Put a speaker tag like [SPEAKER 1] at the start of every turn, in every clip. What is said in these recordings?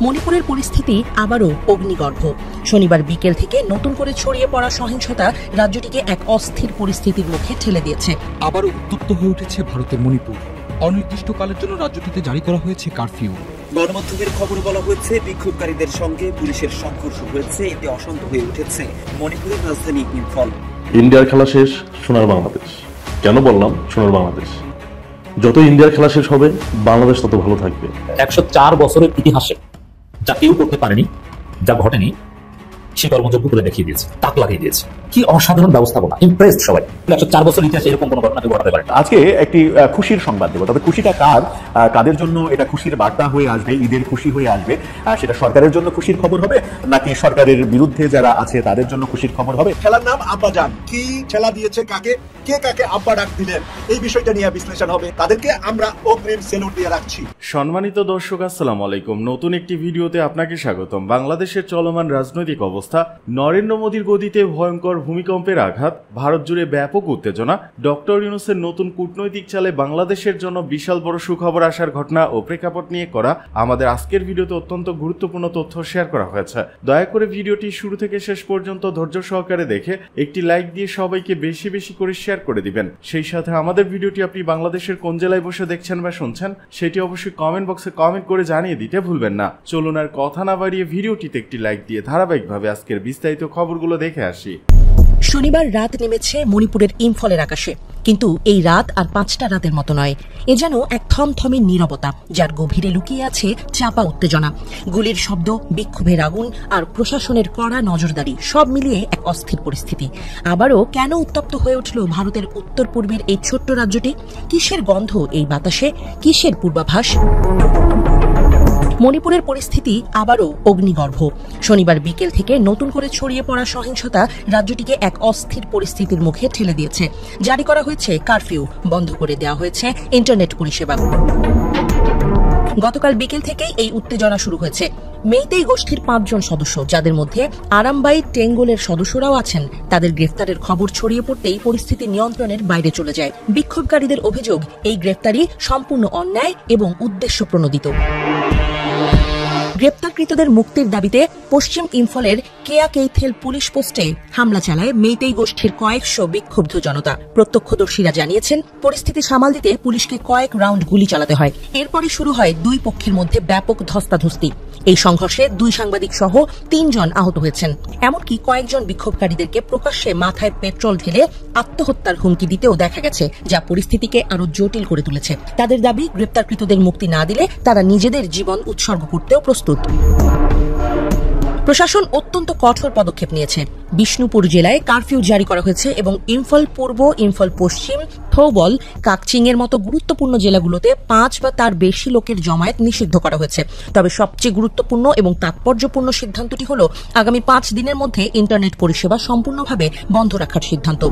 [SPEAKER 1] মণিপুরের পরিস্থিতি আবারও অগ্নিগর্ভ। শনিবার বিকেল থেকে নতুন করে ছড়িয়ে পড়া সহিংসতা রাজ্যটিকে এক অস্থির পরিস্থিতির মুখে ঠেলে দিয়েছে।
[SPEAKER 2] আবারও উত্তপ্ত হয়ে উঠেছে ভারতের মণিপুর। অনির্দিষ্টকালের জন্য রাজ্যটিতে জারি করা হয়েছে কারফিউ।
[SPEAKER 3] গণমাধ্যমের খবর বলা হয়েছে বিক্ষোভকারীদের সঙ্গে পুলিশের সংঘর্ষ হয়েছে। এতে অশান্ত হয়ে উঠেছে মণিপুরের রাজধানী ইম্ফল।
[SPEAKER 4] ইন্ডিয়ার খেলা শেষ, সোনার বাংলাদেশ। কেন বললাম সোনার বাংলাদেশ? যত ইন্ডিয়ার খেলা শেষ হবে বাংলাদেশ তত ভালো থাকবে।
[SPEAKER 5] 104 বছরের ইতিহাসে যা কেউ করতে পারেনি, যা ঘটেনি, সে কর্মযোগ্য করে দেখিয়ে দিয়েছে, তাক লাগিয়ে দিয়েছে। কি অসাধারণ ব্যবস্থাপনা, ইমপ্রেসড সবাই। 104 বছর ইতিহাসে এরকম কোনো ঘটনা কেউ ঘটাতে পারে না।
[SPEAKER 6] আজকে একটি খুশির সংবাদ দেব, তবে খুশিটা কাদের জন্য এটা খুশির বার্তা হয়ে আসবে, ঈদের খুশি হয়ে আসবে, সেটা সরকারের জন্য খুশির খবর হবে নাকি সরকারের বিরুদ্ধে যারা আছে তাদের জন্য খুশির খবর হবে?
[SPEAKER 7] খেলার নাম আব্বাজান, কি খেলা দিয়েছে কাকে, কে কাকে আব্বা ডাক দিলেন, এই বিষয়টা নিয়ে বিশ্লেষণ হবে। তাদেরকে আমরা অগ্রিম সেলুট দিয়ে রাখছি।
[SPEAKER 8] সম্মানিত দর্শক, আসসালামু আলাইকুম। নতুন একটি ভিডিওতে আপনাকে স্বাগতম। বাংলাদেশের চলমান রাজনৈতিক অবস্থা, নরেন্দ্র মোদীর গদিতে ভয়ঙ্কর ভূমিকম্পের আঘাত, ভারত জুড়ে ব্যাপক উত্তেজনা, ডক্টর ইউনূসের নতুন কূটনৈতিক চালে বাংলাদেশের জন্য বিশাল বড় সুখবর আসার ঘটনা ও প্রেক্ষাপট নিয়ে করা আমাদের আজকের ভিডিওতে অত্যন্ত গুরুত্বপূর্ণ তথ্য শেয়ার করা হয়েছে। দয়া করে ভিডিওটি শুরু থেকে শেষ পর্যন্ত ধৈর্য সহকারে দেখে একটি লাইক দিয়ে সবাইকে বেশি বেশি করে শেয়ার করে দিবেন। সেই সাথে আমাদের ভিডিওটি আপনি বাংলাদেশের কোন জেলায় বসে দেখছেন বা শুনছেন সেটি অবশ্যই কমেন্ট বক্সে কমেন্ট করে জানিয়ে দিতে ভুলবেন না। চলুন আর কথা না বাড়িয়ে ভিডিওটিতে একটি লাইক দিয়ে ধারাবাহিকভাবে আজকের বিস্তারিত খবরগুলো দেখে আসি।
[SPEAKER 1] শনিবার রাত নেমেছে মণিপুরের ইম্ফলের আকাশে, কিন্তু এই রাত আর 5টা রাতের মতো নয়। এ যেন এক থমথমে নীরবতা, যার গভীরে লুকিয়ে আছে চাপা উত্তেজনা। গুলির শব্দ, বিক্ষোভের আগুন আর প্রশাসনের কড়া নজরদারি সব মিলিয়ে এক অস্থির পরিস্থিতি। আবারও কেন উত্তপ্ত হয়ে উঠল ভারতের উত্তর পূর্বের এই ছোট্ট রাজ্যটি? কিসের গন্ধ এই বাতাসে, কিসের পূর্বাভাস? মণিপুরের পরিস্থিতি আবারও অগ্নিগর্ভ। শনিবার বিকেল থেকে নতুন করে ছড়িয়ে পড়া সহিংসতা রাজ্যটিকে এক অস্থির পরিস্থিতির মুখে ঠেলে দিয়েছে। জারি করা হয়েছে কারফিউ, বন্ধ করে দেওয়া হয়েছে ইন্টারনেট পরিষেবা। গতকাল বিকেল থেকেই এই উত্তেজনা শুরু হয়েছে। মেইতেই গোষ্ঠীর 5 জন সদস্য, যাদের মধ্যে আরামবাই টেঙ্গলের সদস্যরাও আছেন, তাদের গ্রেফতারের খবর ছড়িয়ে পড়তেই পরিস্থিতি নিয়ন্ত্রণের বাইরে চলে যায়। বিক্ষোভকারীদের অভিযোগ, এই গ্রেফতারি সম্পূর্ণ অন্যায় এবং উদ্দেশ্য প্রণোদিত। গ্রেপ্তারকৃতদের মুক্তির দাবিতে পশ্চিম ইম্ফলের কেয়াকেইথেল পুলিশ পোস্টে হামলা চালায় মেইতেই গোষ্ঠীর কয়েকশো বিক্ষুব্ধ জনতা। প্রত্যক্ষদর্শীরা জানিয়েছেন, পরিস্থিতি সামাল দিতে পুলিশকে কয়েক রাউন্ড গুলি চালাতে হয়। এরপরই শুরু হয় দুই পক্ষের মধ্যে ব্যাপক ধস্তাধস্তি। এই সংঘর্ষে 2 সাংবাদিক সহ 3 জন আহত হয়েছেন। এমনকি কয়েকজন বিক্ষোভকারীদেরকে প্রকাশ্যে মাথায় পেট্রোল ঢেলে আত্মহত্যার হুমকি দিতেও দেখা গেছে, যা পরিস্থিতিকে আরো জটিল করে তুলেছে। তাদের দাবি, গ্রেপ্তারকৃতদের মুক্তি না দিলে তারা নিজেদের জীবন উৎসর্গ করতেও প্রস্তুত। প্রশাসন অত্যন্ত কঠোর পদক্ষেপ নিয়েছে। বিষ্ণুপুর জেলায় কারফিউ জারি করা হয়েছে এবং ইম্ফল পূর্ব, ইম্ফল পশ্চিম, থৌবল, কাকচিং এর মতো গুরুত্বপূর্ণ জেলাগুলোতে 5 বা তার বেশি লোকের জমায়েত নিষিদ্ধ করা হয়েছে। তবে সবচেয়ে গুরুত্বপূর্ণ এবং তাৎপর্যপূর্ণ সিদ্ধান্তটি হল আগামী 5 দিনের মধ্যে ইন্টারনেট পরিষেবা সম্পূর্ণভাবে বন্ধ রাখার সিদ্ধান্ত।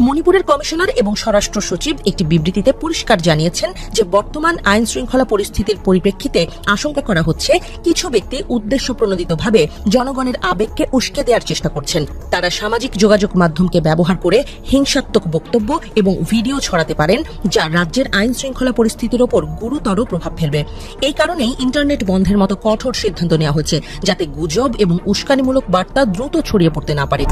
[SPEAKER 1] মণিপুরের কমিশনার এবং স্বরাষ্ট্র সচিব একটি বিবৃতিতে পরিষ্কার জানিয়েছেন যে বর্তমান আইন শৃঙ্খলা পরিস্থিতির পরিপ্রেক্ষিতে আশঙ্কা করা হচ্ছে কিছু ব্যক্তি উদ্দেশ্য প্রণোদিতভাবে জনগণের আবেগকে উস্কে দেওয়ার চেষ্টা করছেন। তারা সামাজিক যোগাযোগ মাধ্যমকে ব্যবহার করে হিংসাত্মক বক্তব্য এবং ভিডিও ছড়াতে পারেন, যা রাজ্যের আইন শৃঙ্খলা পরিস্থিতির ওপর গুরুতর প্রভাব ফেলবে। এই কারণেই ইন্টারনেট বন্ধের মতো কঠোর সিদ্ধান্ত নেওয়া হয়েছে, যাতে গুজব এবং উস্কানিমূলক বার্তা দ্রুত ছড়িয়ে পড়তে না পারে।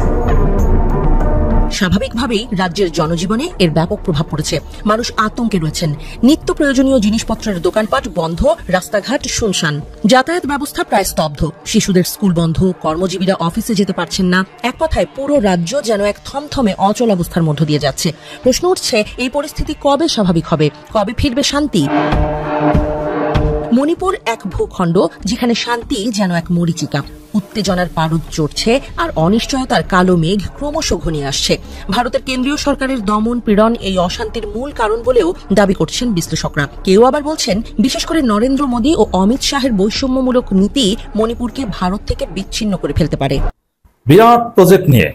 [SPEAKER 1] স্বাভাবিকভাবেই রাজ্যের জনজীবনে এর ব্যাপক প্রভাব পড়েছে। মানুষ আতঙ্কে রয়েছেন। নিত্য প্রয়োজনীয় জিনিসপত্রের দোকানপাট বন্ধ, রাস্তাঘাট শুনশান, যাতায়াত ব্যবস্থা প্রায় স্তব্ধ। শিশুদের স্কুল বন্ধ, কর্মজীবীরা অফিসে যেতে পারছেন না। এক কথায় পুরো রাজ্য যেন এক থমথমে অচল অবস্থার মধ্য দিয়ে যাচ্ছে। প্রশ্ন উঠছে, এই পরিস্থিতি কবে স্বাভাবিক হবে, কবে ফিরবে শান্তি? মণিপুর এক ভূখণ্ড যেখানে শান্তি যেন এক মরীচিকা। উত্তেজনার পারদ চড়ছে আর অনিশ্চয়তার কালো মেঘ ক্রমশ ঘনিয়ে আসছে। ভারতের কেন্দ্রীয় সরকারের দমন পীড়ন এই অশান্তির মূল কারণ বলেও দাবি করছেন বিশ্লেষকরা। কেউ আবার বলছেন, বিশেষ করে নরেন্দ্র মোদী ও অমিত শাহের বৈষম্যমূলক নীতি মণিপুরকে ভারত থেকে বিচ্ছিন্ন করে ফেলতে পারে।
[SPEAKER 5] বিরাট প্রজেক্ট নিয়ে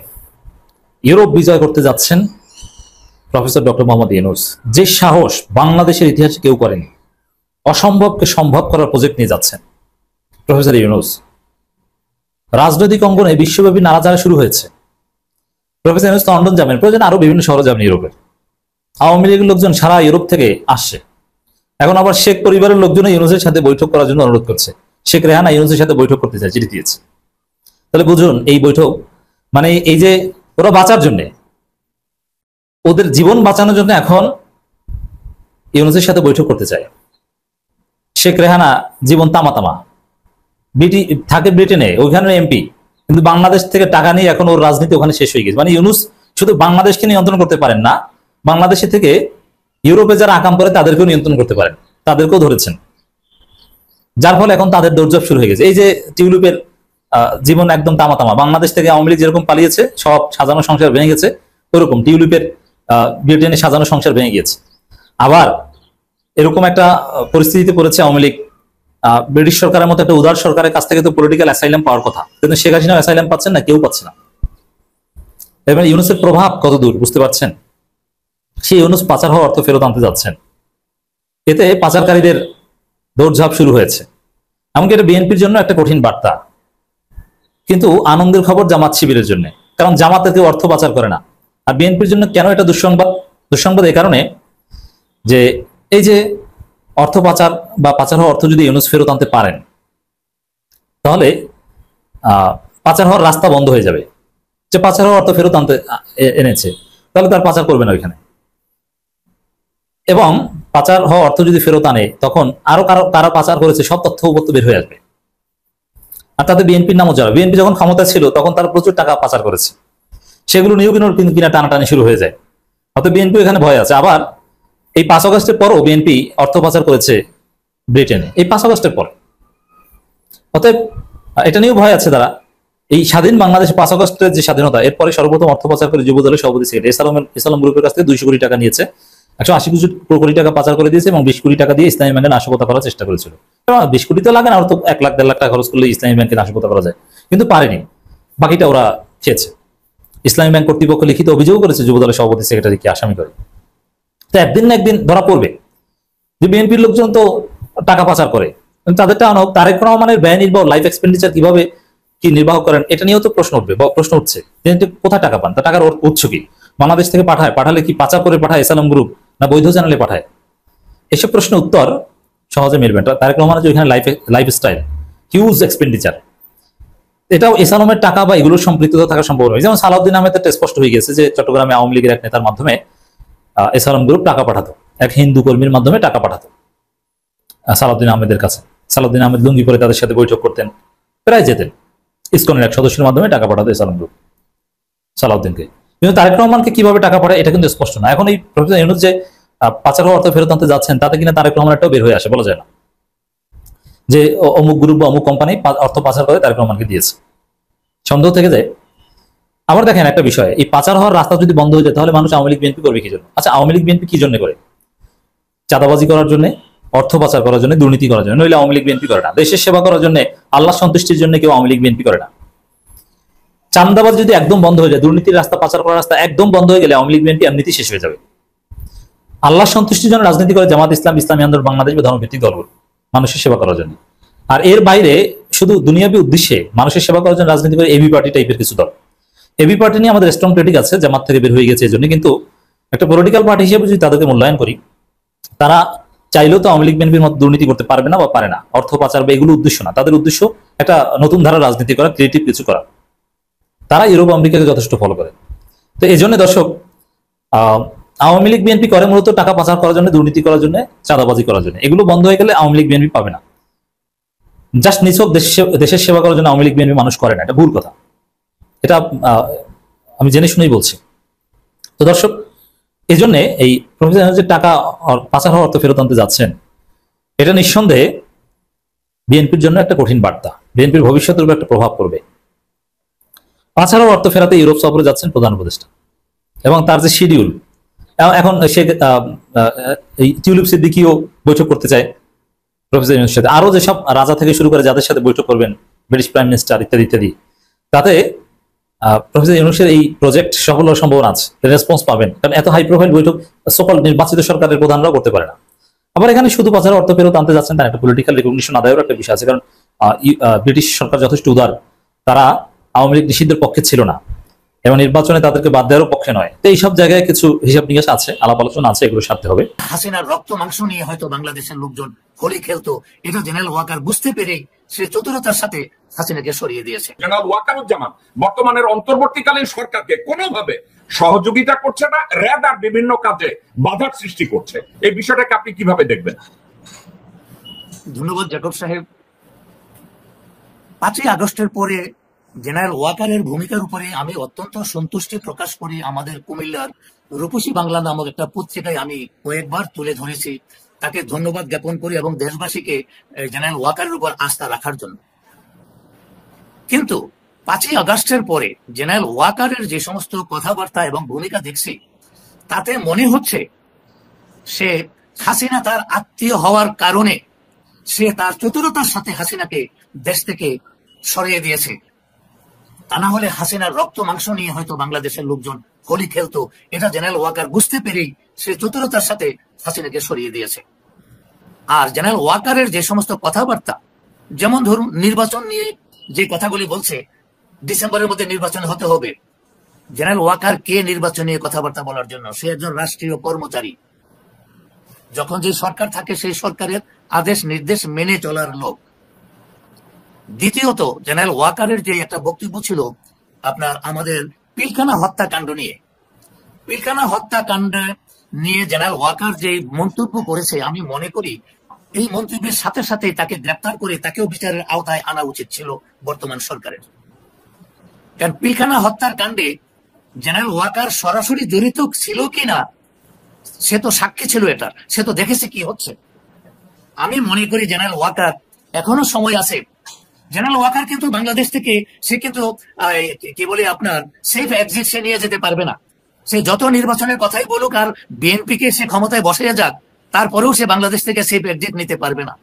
[SPEAKER 5] ইউরোপ বিজয় করতে যাচ্ছেন প্রফেসর ডক্টর মোহাম্মদ ইউনূস। যে সাহস বাংলাদেশের ইতিহাসে কেউ করেনি। অসম্ভবকে সম্ভব করার প্রজেক্ট নিয়ে যাচ্ছেন প্রফেসর ইউনূস। রাজনৈতিক অঙ্গনে বিশ্বব্যাপী নাড়াচাড়া শুরু হয়েছে। প্রফেসর ইউনূস লন্ডন যাবেন, প্রয়োজন আরো বিভিন্ন শহরে যাবেন ইউরোপের। আওয়ামী লীগের লোকজন সারা ইউরোপ থেকে আসছে। এখন আবার শেখ পরিবারের লোকজন ইউনূসের সাথে বৈঠক করার জন্য অনুরোধ করছে। শেখ রেহানা ইউনূসের সাথে বৈঠক করতে চায়, চিঠি দিয়েছে। তাহলে বুঝুন এই বৈঠক মানে এই যে ওরা বাঁচার জন্য, ওদের জীবন বাঁচানোর জন্য এখন ইউনূসের সাথে বৈঠক করতে চায়। শেখ রেহানা জীবন তামা থাকে ব্রিটেনে, ওইখানে এমপি, কিন্তু বাংলাদেশ থেকে টাকা নিয়ে এখন ওর রাজনীতি ওখানে শেষ হয়ে গেছে। মানে ইউনূস শুধু বাংলাদেশকে নিয়ন্ত্রণ করতে পারেন না, বাংলাদেশে থেকে ইউরোপে যারা আকাম করে তাদেরকেও নিয়ন্ত্রণ করতে পারেন, তাদেরকেও ধরেছেন। যার ফলে এখন তাদের দৌড়ঝাঁপ শুরু হয়ে গেছে। এই যে টিউলিপের জীবন একদম তামা, বাংলাদেশ থেকে আওয়ামী লীগ যেরকম পালিয়েছে, সব সাজানো সংসার ভেঙে গেছে, ওরকম টিউলিপের ব্রিটেনে সাজানো সংসার ভেঙে গিয়েছে। আবার এরকম একটা পরিস্থিতিতে পড়েছে আওয়ামী লীগ। ব্রিটিশ সরকারের মতো একটা উদার সরকারের কাছ থেকে তো পলিটিক্যাল অ্যাসাইলাম পাওয়ার কথা, কিন্তু শেখ হাসিনা অ্যাসাইলাম পাচ্ছেন না, কেউ পাচ্ছে না। এবার ইউনূসের প্রভাব কত দূর বুঝতে পারছেন? সেই ইউনূস পাচার হওয়া অর্থ ফেরত আনতে যাচ্ছেন। এতে পাচারকারীদের দৌড়ঝাঁপ শুরু হয়েছে। এমনকি এটা বিএনপির জন্য একটা কঠিন বার্তা, কিন্তু আনন্দের খবর জামাত শিবিরের জন্য, কারণ জামাতে কেউ অর্থ পাচার করে না। আর বিএনপির জন্য কেন এটা দুঃসংবাদ এই কারণে যে এই যে অর্থ পাচার বা পাচার হওয়া অর্থ যদি ইউনূস ফেরত আনতে পারেন, তাহলে পাচার হওয়ার রাস্তা বন্ধ হয়ে যাবে। যে পাচার হওয়া অর্থ ফেরত আনতে এনেছে, তাহলে তার পাচার করবে না ওইখানে। এবং পাচার হওয়া অর্থ যদি ফেরত আনে, তখন আরো কারা পাচার করেছে সব তথ্য বের হয়ে আসবে। আর তাতে বিএনপির নামও যাবে। বিএনপি যখন ক্ষমতা ছিল তখন তারা প্রচুর টাকা পাচার করেছে, সেগুলো নিয়েও কিনা টানাটানি শুরু হয়ে যায়। অর্থাৎ বিএনপি এখানে ভয় আছে। আবার এই 5 আগস্টের পরও বিএনপি অর্থ পাচার করেছে ব্রিটেনে, এই 5 আগস্টের পর। অতএব এটা নিয়েও ভয় আছে তারা। এই স্বাধীন বাংলাদেশে 5 আগস্টের যে স্বাধীনতা, এরপরে সর্বপ্রথম অর্থ পাচার করে যুব দলের সভাপতি সেক্রেটারি ইসলাম গ্রুপের কাছ থেকে 200 কোটি টাকা নিয়েছে, 180 কোটি টাকা পাচার করে দিয়েছে, এবং 20 কোটি টাকা দিয়ে ইসলামী ব্যাংকে নাশকতা করার চেষ্টা করেছিল। 20 কোটি তো লাগে না, আর তো 1 লাখ 1.5 লাখ টাকা খরচ করলে ইসলামী ব্যাংকে নাশকতা করা যায়, কিন্তু পারেনি। বাকিটা ওরা খেয়েছে। ইসলামী ব্যাংক কর্তৃপক্ষ লিখিত অভিযোগ করেছে যুব দলের সভাপতি সেক্রেটারিকে আসামি করে। তো একদিন না একদিন ধরা পড়বে যে বিএনপির লোকজন তো টাকা পাচার করে, তাদেরটা আনো। তারেক রহমানের ব্যয় নির্বাহ, লাইফ এক্সপেন্ডিচার কিভাবে কি নির্বাহ করেন, এটা নিয়েও তো প্রশ্ন উঠছে। কোথায় টাকা পান, তা টাকার উৎস কি? বাংলাদেশ থেকে পাঠালে কি পাচার করে পাঠায় ইসলাম গ্রুপ, না বৈধ চ্যানেলে পাঠায়? এসব প্রশ্ন উত্তর সহজে মিলবে। তারেক রহমানের যে ওইখানে লাইফস্টাইল, হিউজ এক্সপেন্ডিচার, এটাও ইসলামের টাকা বা এগুলোর সম্পৃক্ততা থাকা সম্ভব নয়। যেমন সালাউদ্দিন আহমেদ একটা স্পষ্ট হয়ে গেছে যে চট্টগ্রামে আওয়ামী লীগের এক নেতার মাধ্যমে ইসলাম গ্রুপ টাকা পাঠাতো, এক হিন্দু কর্মীর মাধ্যমে টাকা পাঠাতো সালাউদ্দিন আহমেদের কাছে। সালাউদ্দিন আহমেদ লুঙ্গি পরে তাদের সাথে বৈঠক করতেন, প্রায় যেতেন। ইসকনের এক সদস্যের মাধ্যমে টাকা পাঠাতো ইসলাম গ্রুপ সালাউদ্দিনকে। কিন্তু তারেক রহমানকে কিভাবে টাকা পাঠায় এটা কিন্তু স্পষ্ট না। এখন এই প্রফেসর ইউনূস যে পাচার হওয়া অর্থ ফেরত আনতে যাচ্ছেন, তাতে কিনা তারেক রহমানটাও বের হয়ে আসে, বলা যায় না যে অমুক গ্রুপ বা অমুক কোম্পানি অর্থ পাচার করে তারেক রহমানকে দিয়েছে, সন্দেহ থেকে যায়। আবার দেখেন একটা বিষয়, এই পাচার হওয়ার রাস্তা যদি বন্ধ হয়ে যায়, তাহলে মানুষ আওয়ামী লীগ বিএনপি করবে কি জন্য? আচ্ছা, আওয়ামী লীগ বিএনপি কি জন্য করে? চাঁদাবাজি করার জন্য, অর্থ পাচার করার জন্য, দুর্নীতি করার জন্য। নইলে আওয়ামী লীগ বিএনপি করে না। দেশের সেবা করার জন্য, আল্লাহ সন্তুষ্টির জন্য কেউ আওয়ামী লীগ বিএনপি করে না। চাঁদাবাজি যদি একদম বন্ধ হয়ে যায়, দুর্নীতির রাস্তা, পাচার করার রাস্তা একদম বন্ধ হয়ে গেলে আওয়ামী লীগ বিএনপি এমনিতেই শেষ হয়ে যাবে। আল্লাহ সন্তুষ্টির জন্য রাজনীতি করে জামাত ইসলাম, ইসলামী আন্দোলন বাংলাদেশ বা ধর্মভিত্তিক দলগুলো মানুষের সেবা করার জন্য। আর এর বাইরে শুধু দুনিয়াবী উদ্দেশ্যে মানুষের সেবা করার জন্য রাজনীতি করে এবি পার্টি টাইপের কিছু দল। এবি পার্টি নিয়ে আমাদের স্ট্রং ক্রিটিক আছে, জামাত থেকে বের হয়ে গেছে এই জন্য। কিন্তু একটা পলিটিক্যাল পার্টি হিসেবে যদি তাদেরকে মূল্যায়ন করি, তারা চাইলেও তো আওয়ামী লীগ বিএনপির মতো দুর্নীতি করতে পারবে না বা পারে না। অর্থ পাচার বা এগুলো উদ্দেশ্য না, তাদের উদ্দেশ্য একটা নতুন ধারা রাজনীতি করা, ক্রিয়েটিভ কিছু করা। তারা ইউরোপ আমেরিকাকে যথেষ্ট ফলো করে। তো এই জন্য দর্শক, আওয়ামী লীগ বিএনপি করে মূলত টাকা পাচার করার জন্য, দুর্নীতি করার জন্য, চাঁদাবাজি করার জন্য। এগুলো বন্ধ হয়ে গেলে আওয়ামী লীগ বিএনপি পাবে না। জাস্ট নিছক দেশের সেবা করার জন্য আওয়ামী লীগ বিএনপি মানুষ করে না, এটা ভুল কথা। এটা আমি জেনে শুনেই বলছি। তো দর্শক, এই জন্য এই প্রফেসর যে টাকা পাচার হওয়ার অর্থ ফেরত আনতে যাচ্ছেন, এটা নিঃসন্দেহে বিএনপির জন্য একটা কঠিন বার্তা, বিএনপির ভবিষ্যতের উপর একটা প্রভাব পড়বে। পাচার হওয়ার অর্থ ফেরাতে ইউরোপ সফরে যাচ্ছেন প্রধান উপদেষ্টা, এবং তার যে শিডিউল, এখন সে এই টিউলিপ সিদ্দিকীও বৈঠক করতে চায় প্রফেসর ইউনূসের সাথে, আরো যেসব রাজা থেকে শুরু করে যাদের সাথে বৈঠক করবেন, ব্রিটিশ প্রাইম মিনিস্টার ইত্যাদি ইত্যাদি, তাতে প্রফেসর ইউনূসের এই প্রজেক্ট সফল হওয়ার সম্ভাবনা আছে, রেসপন্স পাবেন। কারণ এত হাই প্রোফাইল বৈঠক সকল নির্বাচিত সরকারের প্রধানরাও করতে পারে না। আবার এখানে শুধু পাচার অর্থ ফেরত আনতে যাচ্ছেন, তার একটা পলিটিক্যাল রিকগনিশন আদায়ের একটা বিষয় আছে। কারণ ব্রিটিশ সরকার যথেষ্ট উদার, তারা আওয়ামী লীগ নিষিদ্ধের পক্ষে ছিল না, এবং নির্বাচনে তাদেরকে বাদ দেওয়ার পক্ষে নয়। তো এইসব জায়গায় কিছু হিসাব নিকাশ আছে, আলাপ আলোচনা আছে, এগুলো সারতে হবে।
[SPEAKER 9] হাসিনার রক্ত মাংস নিয়ে হয়তো বাংলাদেশের লোকজন হোলি খেলতো, এটা জেনারেল ওয়াকার বুঝতে পেরে সে চতুরতার সাথে হাসিনাকে সরিয়ে দিয়েছে।
[SPEAKER 10] জেনারেল ওয়াকারুজ্জামান বর্তমানের অন্তর্বর্তীকালীন সরকারকে কোনোভাবে সহযোগিতা করছে না, র্যাব আর বিভিন্ন কাজে বাধার সৃষ্টি করছে। এই বিষয়টাকে আপনি কিভাবে দেখবেন?
[SPEAKER 9] ধন্যবাদ জাকব সাহেব। 5ই আগস্টের পরে জেনারেল ওয়াকারের ভূমিকার উপরে আমি অত্যন্ত সন্তুষ্টি প্রকাশ করি। আমাদের কুমিল্লার রূপসী বাংলা নামক একটা পত্রিকায় আমি কয়েকবার তুলে ধরেছি, তাকে ধন্যবাদ জ্ঞাপন করি এবং দেশবাসীকে জেনারেল ওয়াকারের উপর আস্থা রাখার জন্য। কিন্তু 5ই আগস্টের পরে জেনারেল ওয়াকারের যে সমস্ত কথাবার্তা এবং ভূমিকা দেখছি, তাতে মনে হচ্ছে সে হাসিনা তার আত্মীয় হওয়ার কারণে সে তার চতুরতার সাথে হাসিনাকে দেশ থেকে সরিয়ে দিয়েছে। তা না হলে হাসিনার রক্ত মাংস নিয়ে হয়তো বাংলাদেশের লোকজন হোলি খেলতো, এটা জেনারেল ওয়াকার বুঝতে পেরেই সে চতুরতার সাথে হাসিনাকে সরিয়ে দিয়েছে। আর জেনারেল ওয়াকারের যে সমস্ত কথাবার্তা, যেমন ধরুন নির্বাচন নিয়ে যে কথাগুলি বলছে, ডিসেম্বরের মধ্যে নির্বাচন হতে হবে। জেনারেল ওয়াকার কে নির্বাচন নিয়ে কথাবার্তা বলার জন্য? সে একজন রাষ্ট্রীয় কর্মচারী, যখন যে সরকার থাকে সেই সরকারের আদেশ নির্দেশ মেনে চলার লোক। দ্বিতীয়ত, জেনারেল ওয়াকারের যে একটা বক্তব্য ছিল আপনার আমাদের পিলখানা হত্যাকাণ্ড নিয়ে, পিলখানা হত্যাকাণ্ড নিয়ে জেনারেল ওয়াকার যে মন্তব্য করেছে, আমি মনে করি এই মন্তব্যের সাথে সাথে তাকে গ্রেপ্তার করে তাকেও বিচারের আওতায় আনা উচিত ছিল বর্তমান সরকারের। কারণ পিলখানা হত্যার কাণ্ডে জেনারেল ওয়াকার সরাসরি জড়িত ছিল কিনা, সে তো সাক্ষী ছিল, এটা সে তো দেখেছে কি হচ্ছে। আমি মনে করি জেনারেল ওয়াকার এখনো সময় আছে। জেনারেল ওয়াকার কিন্তু বাংলাদেশ থেকে সে কিন্তু কি বলে আপনার সেফ এক্সিট সে নিয়ে যেতে পারবে না। সে যত নির্বাচনের কথাই বলুক আর বিএনপিকে সে ক্ষমতায় বসিয়ে যাক, তারপরেও সে বাংলাদেশ থেকে সেফ এক্সিট নিতে পারবে না,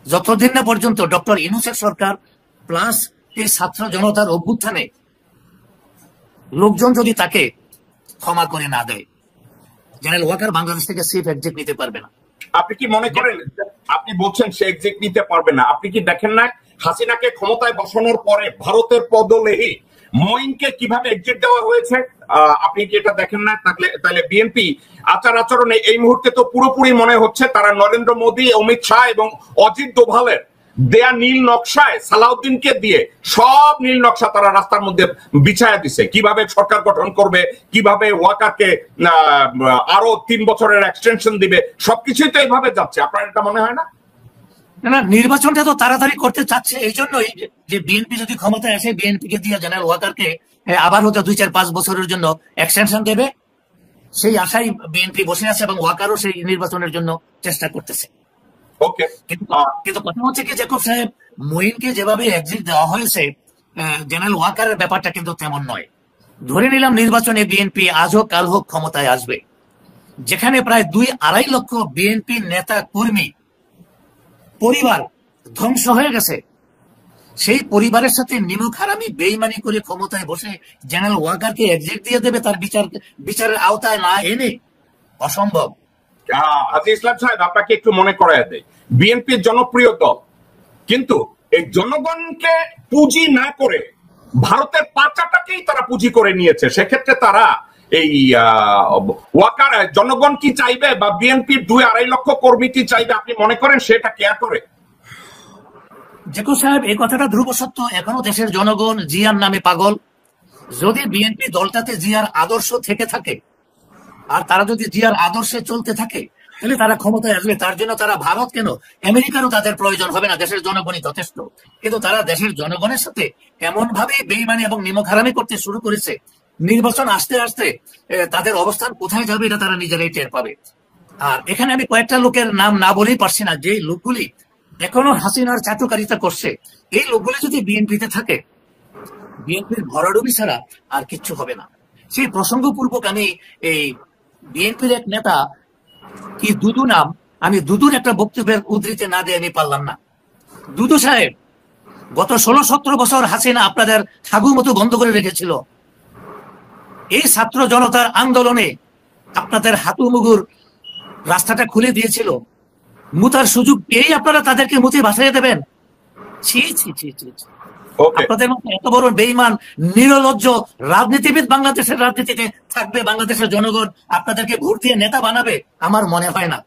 [SPEAKER 9] যতদিন না পর্যন্ত ডক্টর ইউনূসের সরকার প্লাস এই ছাত্র জনতার অভ্যুত্থানে লোকজন যদি তাকে ক্ষমা করে না দেয়, জেনারেল ওয়াকার বাংলাদেশ থেকে সেফ এক্সিট নিতে পারবে না।
[SPEAKER 10] আপনি কি মনে করেন, আপনি বলছেন সে এক্সিট নিতে পারবে না, আপনি কি দেখেন না হাসিনাকে ক্ষমতায় বসানোর পরে ভারতের পদলেহি মঈনকে কিভাবে এক্সিট দেওয়া হয়েছে? আপনি কি এটা দেখেন না? তাহলে বিএনপি আচার আচরণে এই মুহূর্তে তো পুরোপুরি মনে হচ্ছে তারা নরেন্দ্র মোদী, অমিত শাহ এবং অজিত দোভালের দেয়া নীল নকশায় সালাউদ্দিনকে দিয়ে সব নীল নকশা তারা রাস্তার মধ্যে বিছায়া দিছে, কিভাবে সরকার গঠন করবে, কিভাবে ওয়াকারকে আরো 3 বছরের এক্সটেনশন দিবে, সবকিছুই তো এইভাবে যাচ্ছে। আপনার এটা মনে হয় না?
[SPEAKER 9] না, নির্বাচনটা তো তাড়াতাড়ি করতে চাচ্ছে, এই জন্যই যে বিএনপি যদি ক্ষমতায় আসে, বিএনপি কে দিয়ে জেনারেল ওয়াকারকে আবার হয়তো 2-4-5 বছরের জন্য এক্সটেনশন দেবে, সেই আশাই বিএনপি বসে আছে এবং ওয়াকারও সেই নির্বাচনের জন্য চেষ্টা করতেছে।
[SPEAKER 10] ওকে,
[SPEAKER 9] কিন্তু কথা হচ্ছে কি জাকব সাহেব, মঈনকে যেভাবে এক্সিট দেওয়া হয়েছে, জেনারেল ওয়াকারের ব্যাপারটা কিন্তু তেমন নয়। ধরে নিলাম নির্বাচনে বিএনপি আজ হোক কাল হোক ক্ষমতায় আসবে, যেখানে প্রায় 2-2.5 লক্ষ বিএনপি নেতা কর্মী পরিবার ধ্বংস হয়ে গেছে, সেই পরিবারের সাথে নিমক হারামি বেইমানি করে ক্ষমতায় বসে জেনারেল ওয়াকারকে এক্সিট দিয়ে দেবে তার বিচারের আওতায় না এনে? অসম্ভব।
[SPEAKER 10] আজিজ ইসলাম সাহেব, আপনাকে একটু মনে করায় দেয়, বিএনপি জনপ্রিয় দল, কিন্তু এই জনগণকে পুঁজি না করে ভারতের পাচাটাকেই তারা পুঁজি করে নিয়েছে। সেক্ষেত্রে তারা এই ওয়াকার জনগণ কি চাইবে বা বিএনপির 2-2.5 লক্ষ কর্মী কি চাইবে? আপনি মনে করেন সেটা কেয়ার করে?
[SPEAKER 9] জাকব সাহেব, এই কথাটা ধ্রুব সত্য। এখনো দেশের জনগণ জিয়ার নামে পাগল। যদি বিএনপি দলটাতে জিয়ার আদর্শ থেকে থাকে আর তারা যদি জিয়ার আদর্শে চলতে থাকে, তাহলে তারা ক্ষমতায় আসবে। তার জন্য তারা ভারত কেন, আমেরিকারও তাদের প্রয়োজন হবে না, দেশের জনগণই যথেষ্ট। কিন্তু তারা দেশের জনগণের সাথে এমন ভাবে বেইমানি এবং নিমক হারামি করতে শুরু করেছে, নির্বাচন আসতে আসতে তাদের অবস্থান কোথায় যাবে এটা তারা নিজেরাই টের পাবে। আর এখানে আমি কয়েকটা লোকের নাম না বলেই পারছি না, যে লোকগুলি এখনো হাসিনার চাটুকারিতা করছে। এই লোকগুলি যদি বিএনপিতে থাকে, বিএনপির ভরাডুবি ছাড়া আর কিচ্ছু হবে না। সেই প্রসঙ্গপূর্বক আমি এই বিএনপির এক নেতা কি দুদু নাম, আমি দুদুর একটা বক্তব্যের উদ্ধৃতি না দিয়ে আমি পারলাম না। দুদু সাহেব, গত 16-17 বছর হাসিনা আপনাদের হাগু মতো বন্ধ করে রেখেছিল। এই ছাত্র জনতার আন্দোলনে আপনাদের হাতু মুগুর রাস্তাটা খুলে দিয়েছিল, মুতার সুযোগ পেয়েই আপনারা তাদেরকে মুতে ভাসাইয়ে দেবেন? ছি ছি ছি ছি। আপনাদের মতো এত বড় বেঈমান নিরলজ্জ রাজনীতিবিদ বাংলাদেশের রাজনীতিতে থাকবে, বাংলাদেশের জনগণ আপনাদেরকে ভোট দিয়ে নেতা বানাবে, আমার মনে হয় না।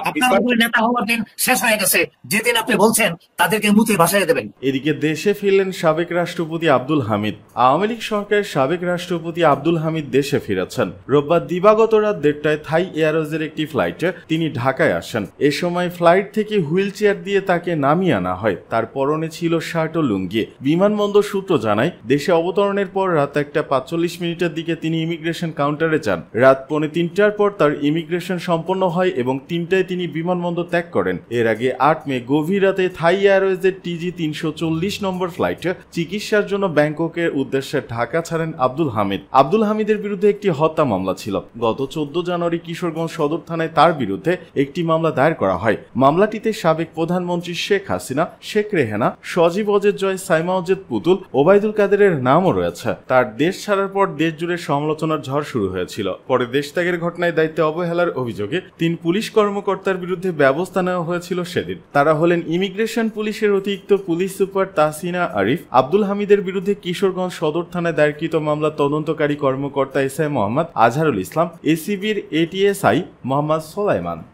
[SPEAKER 9] আপনার নেতা হওয়ার দিন শেষ হয়ে গেছে, যেদিন আপনি বলছেন তাদেরকে মুতে ভাসাইয়া দেবেন।
[SPEAKER 8] এদিকে দেশে ফিরলেন সাবেক রাষ্ট্রপতি আব্দুল হামিদ। আওয়ামী লীগ সরকারের সাবেক রাষ্ট্রপতি আব্দুল হামিদ দেশে ফিরেছেন। রোববার দিবাগত রাত 1:30টায় থাই এয়ারওয়েজের একটি ফ্লাইটে তিনি ঢাকায় আসেন। এ সময় ফ্লাইট থেকে হুইল চেয়ার দিয়ে তাকে নামিয়ে আনা হয়। তার পরনে ছিল শার্ট ও লুঙ্গি। বিমানবন্দর সূত্র জানায়, দেশে অবতরণের পর রাত 1:45 দিকে তিনি ইমিগ্রেশন কাউন্টারে যান। রাত 2:45টার পর তার ইমিগ্রেশন সম্পন্ন হয় এবং 3টায় তিনি বিমানবন্দর ত্যাগ করেন। এর আগে 8 মে গভীর রাতে থাই এয়ারওয়েজের TG 340 নম্বর ফ্লাইটে চিকিৎসার জন্য ব্যাংককের উদ্দেশ্যে ঢাকা ছাড়েন আব্দুল হামিদ। আব্দুল হামিদের বিরুদ্ধে একটি হত্যা মামলা ছিল। গত 14 জানুয়ারি কিশোরগঞ্জ সদর থানায় তার বিরুদ্ধে একটি মামলা দায়ের করা হয়। মামলাটিতে সাবেক প্রধানমন্ত্রী শেখ হাসিনা, শেখ রেহানা, সজীব অজেদ জয়, সাইমা অজেদ পুতুল, ওবায়দুল কাদেরের নামও রয়েছে। তার দেশ ছাড়ার পর দেশ জুড়ে সমালোচনার ঝড় শুরু হয়েছিল। পরে দেশ ত্যাগের ঘটনায় দায়িত্বে অবহেলার অভিযোগে 3 পুলিশ কর্মকর্তার বিরুদ্ধে ব্যবস্থা নেওয়া হয়েছিল সেদিন। তারা হলেন ইমিগ্রেশন পুলিশের অতিরিক্ত পুলিশ সুপার তাহসিনা আরিফ, আব্দুল হামিদের বিরুদ্ধে কিশোরগঞ্জ সদর থানায় দায়েরকৃত মামলা তদন্তকারী কর্মকর্তা SI মোহাম্মদ আজহারুল ইসলাম, ACBর ATSI মোহাম্মদ সোলাইমান।